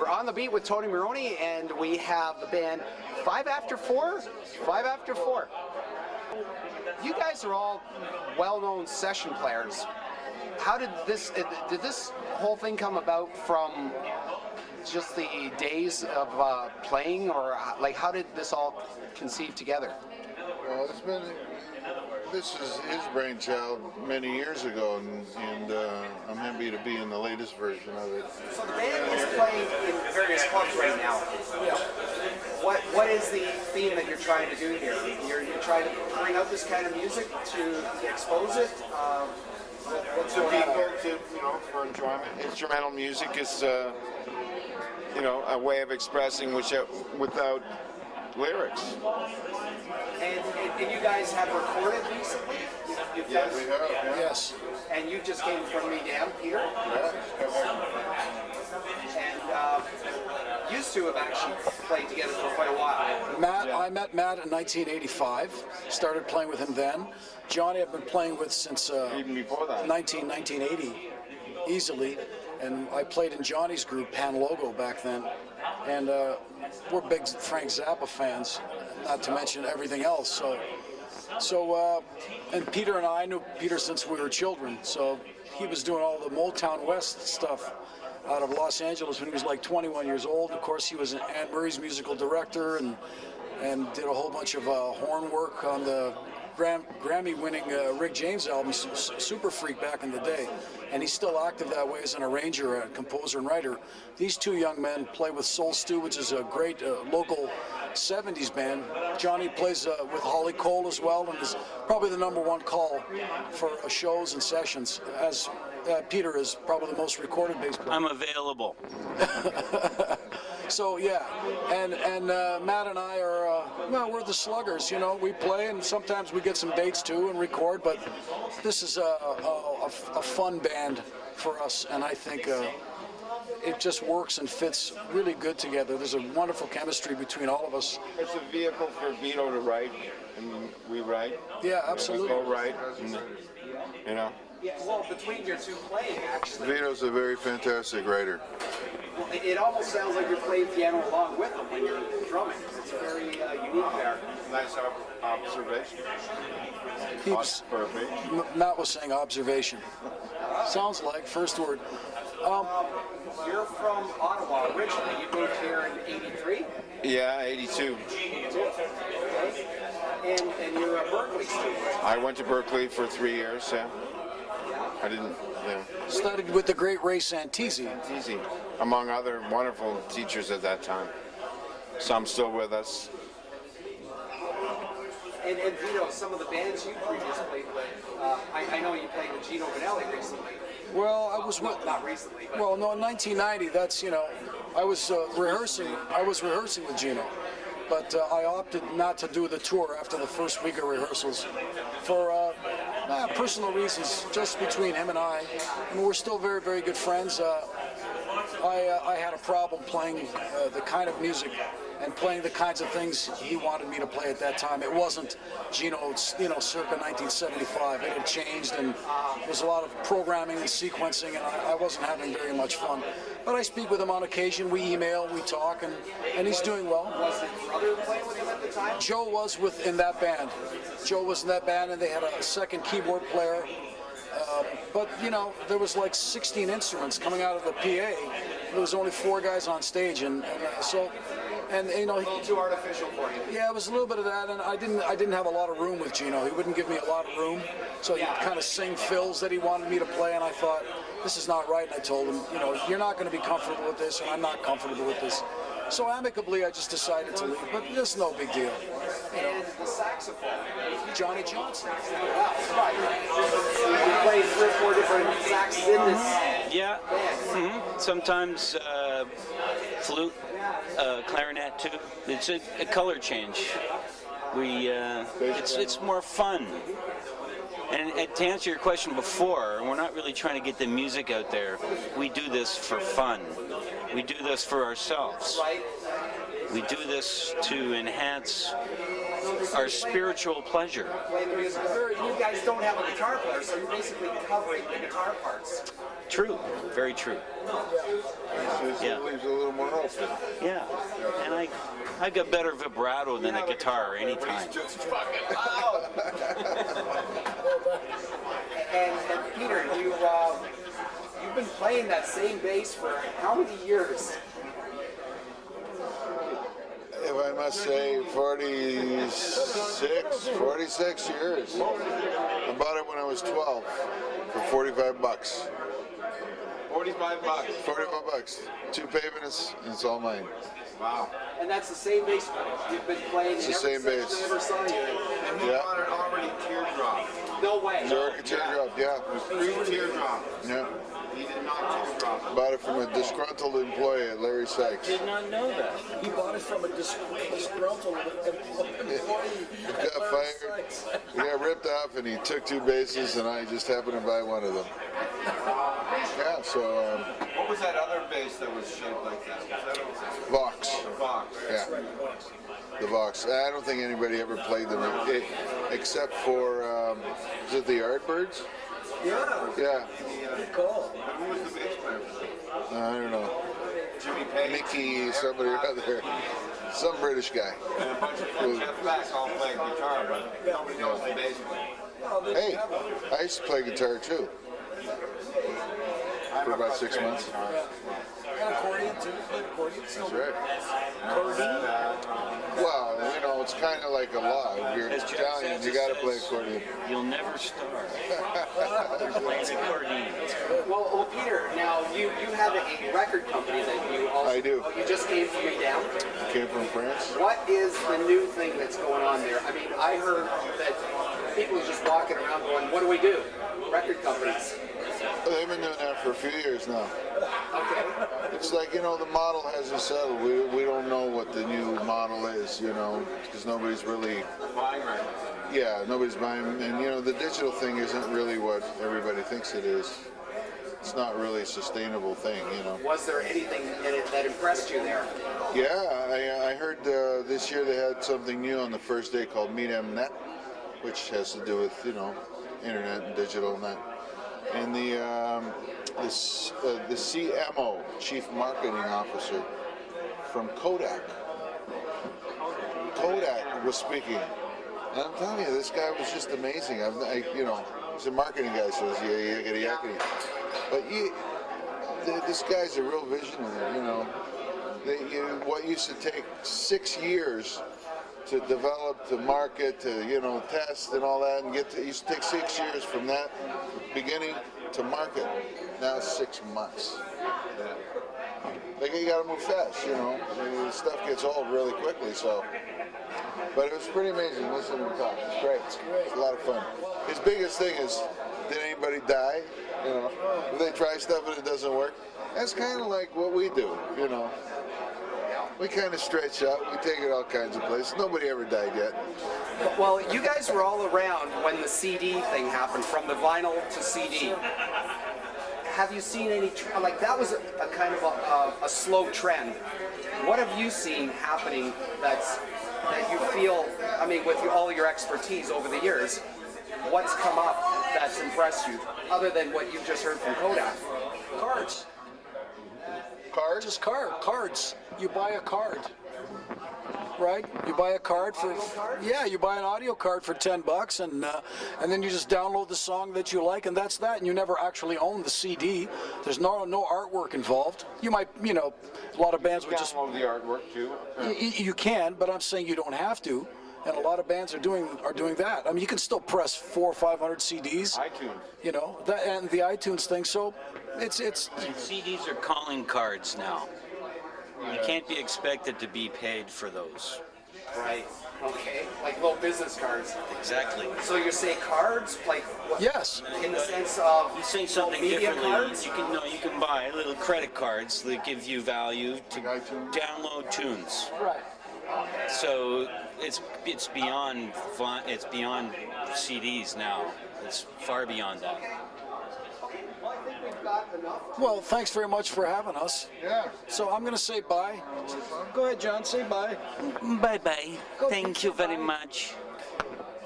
We're on the beat with Tony Morrone, and we have the band 5 After 4? 5 After 4. You guys are all well-known session players. How did this whole thing come about from just the days of playing, or like how did this all conceive together? Well, this is his brainchild many years ago, and I'm happy to be in the latest version of it. So the band is playing in various clubs right now. What is the theme that you're trying to do here? You're trying to bring out this kind of music to expose it? What's to people, for enjoyment. Instrumental music is, a way of expressing without lyrics. And you guys have recorded recently? Yes, we have. Yeah. Yes. And you just came from me down, Peter? Yeah. And used to have actually played together for quite a while. Matt, I met Matt in 1985. Started playing with him then. Johnny I've been playing with since even before that. 1980, easily. And I played in Johnny's group, Pan Logo, back then. And we're big Frank Zappa fans, not to mention everything else. And Peter and I knew Peter since we were children. So he was doing all the Motown West stuff out of Los Angeles when he was like 21 years old. Of course, he was Anne Murray's musical director and did a whole bunch of horn work on the Grammy-winning Rick James album, Super Freak, back in the day. And he's still active that way as an arranger, a composer, and writer. These two young men play with Soul Stew, which is a great local 70s band. Johnny plays with Holly Cole as well, and is probably the #1 call for shows and sessions, as Peter is probably the most recorded bass player. I'm available. So yeah, and Matt and I are, we're the sluggers, we play and sometimes we get some dates too and record, but this is a fun band for us, and I think it just works and fits really good together. There's a wonderful chemistry between all of us. It's a vehicle for Vito to write, and we write. Yeah, absolutely. We go write, and, Yeah, well, between your two playing, actually. Vito's a very fantastic writer. It almost sounds like you're playing piano along with them when you're drumming. It's very unique there. Nice observation. Matt was saying observation. Sounds like first word. You're from Ottawa originally. You moved here in '83? Yeah, 82. Okay. And you're a Berkeley student. I went to Berkeley for 3 years, yeah. I didn't, Studied with the great Ray Santisi. Easy, among other wonderful teachers at that time. Some still with us. And Vito, some of the bands you previously played with, I know you played with Gino Vanelli recently. Well, I was not recently. But. Well, no, in 1990. That's I was rehearsing. I was rehearsing with Gino, but I opted not to do the tour after the first week of rehearsals for personal reasons, just between him and I. I mean, we're still very, very good friends. I had a problem playing the kind of music and playing the kinds of things he wanted me to play at that time. It wasn't Gino, circa 1975. It had changed, and there was a lot of programming and sequencing, and I wasn't having very much fun. But I speak with him on occasion. We email, we talk, and he's doing well. Was his brother playing with him at the time? Joe was in that band. Joe was in that band, and they had a second keyboard player. But there was like 16 instruments coming out of the PA. There was only 4 guys on stage, and a little too artificial for you. Yeah, it was a little bit of that, and I didn't have a lot of room with Gino. He wouldn't give me a lot of room, so he'd kind of sing fills that he wanted me to play, and I thought, this is not right. And I told him, you're not going to be comfortable with this, and I'm not comfortable with this. So amicably, I just decided to leave, but it's no big deal. And the saxophone, Johnny Johnson. Wow, right. You played 3 or 4 different saxes in this. Yeah. Mm-hmm. Sometimes flute, clarinet too. It's a color change. It's more fun. And to answer your question before, we're not really trying to get the music out there. We do this for fun. We do this for ourselves. We do this to enhance our spiritual pleasure. You guys don't have a guitar player, so you're basically covering the guitar parts. True, very true. Yeah. It leaves a little more open. Yeah, and I've got better vibrato than a guitar anytime. And Peter, you've been playing that same bass for how many years? If I must say, 46 years. I bought it when I was 12 for 45 bucks. 45 bucks. 45 bucks. 2 payments, and it's all mine. Wow. And that's the same bass you've been playing It's the same bass. I ever saw you. And he bought it already teardrop. No way. Teardrop, yeah. Pre-teardrop. Yeah. He did not teardrop. Bought it from a disgruntled employee at Larry Sykes. Did not know that. He bought it from a disgruntled employee. He got fired. He got ripped off, and he took 2 basses, and I just happened to buy one of them. Yeah, so What was that other bass that was shaped like that? Was that Vox. the box? Yeah, the Vox. I don't think anybody ever played them, except for is it the Yardbirds? Yeah. Yeah. Good call. Who was the bass player? I don't know. Jimmy Page. Mickey, somebody or other. Some British guy. And a bunch of Jeff Beck all playing guitar, but nobody knows the bass player. Hey, I used to play guitar too. For about 6 months. And accordion too. Accordion. That's right. Well, you know, it's kind of like a law. If you're As Jeff Italian, says, you it got to says, play accordion. You'll never starve. Playing accordion. Well, Peter, now you have a record company that you also... I do. You just came from me down. Came from France. What is the new thing that's going on there? I mean, I heard that people are just walking around going, what do we do? Record companies. They've been doing that for a few years now. Okay. It's like, you know, the model hasn't settled. We don't know what the new model is, you know, because nobody's really, Buying records. yeah, nobody's buying. And, you know, the digital thing isn't really what everybody thinks it is. It's not really a sustainable thing, you know. Was there anything in it that impressed you there? Yeah, I heard this year they had something new on the first day called MeetMNet, which has to do with, you know, internet and digital and that. And the CMO, Chief Marketing Officer from Kodak was speaking. And I'm telling you, this guy was just amazing. You know, he's a marketing guy, so he's yakety. But this guy's a real visionary, you know. What used to take 6 years to develop, to market, to, you know, test and all that, and it used to take 6 years from that beginning to market. Now it's 6 months. Like, you gotta move fast, you know. The stuff gets old really quickly, so. But it was pretty amazing listening to him talk. It's great. It's a lot of fun. His biggest thing is, did anybody die? You know, if they try stuff and it doesn't work. That's kind of like what we do, you know. We kind of stretch out. We take it all kinds of places. Nobody ever died yet. Well, you guys were all around when the CD thing happened, from the vinyl to CD. Have you seen any, like that was a kind of a slow trend. What have you seen happening that you feel, I mean, with all your expertise over the years, what's come up that's impressed you, other than what you just heard from Kodak? Cards. Cards? Just cards. You buy a card, right? You buy a card for, yeah, you buy an audio card for $10, and then you just download the song that you like, and that's that. And you never actually own the CD. There's no artwork involved. You might, you know, a lot of bands would just Download the artwork too. you can, but I'm saying you don't have to. And a lot of bands are doing that. I mean, you can still press 400 or 500 CDs. iTunes. You know, that and the iTunes thing. So it's CDs are calling cards now. You can't be expected to be paid for those. Right. Okay. Like little business cards. Exactly. So you're saying cards, like what, yes. in the sense of You say something media differently. cards? You can buy little credit cards that give you value to iTunes? download tunes. Right. So it's beyond CDs now. It's far beyond that. Well, I think we've got enough. Well, thanks very much for having us. Yeah. So I'm going to say bye. Go ahead, John. Say bye. Bye bye. Thank you very much.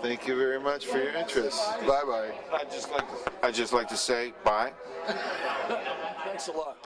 Thank you very much for your interest. Bye bye. I just like to say bye. Thanks a lot.